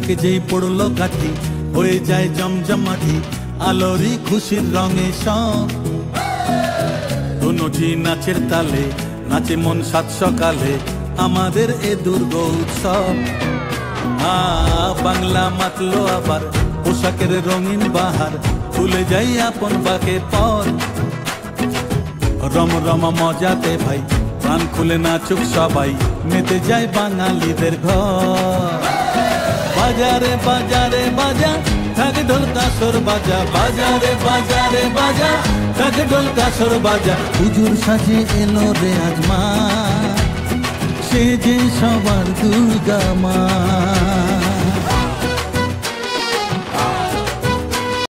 নাকে যেই পড়লো কাঠি হয়ে যায় জমজমাটি, আলোরই খুশির রঙে সব ধনুজি নাচের তালে নাচে মন সাত সকালে আমাদের এ দুর্গ উৎসব। বাংলা মাতলো আবার পোশাকের রঙিন বাহার, ভুলে যাই আপন বাকে পর। রমরমা মজাতে ভাই প্রাণ খুলে নাচুক সবাই, মেতে যায় বাঙালিদের ঘর। বাজারে বাজারে বাজা ঢাক ঢোল কাসর বাজা, বাজারে বাজারে বাজা ঢাক ঢোল কাসর বাজা। হুজুর সাজে এলো রে আজ মা, সে যে সবার দুর্গা মা।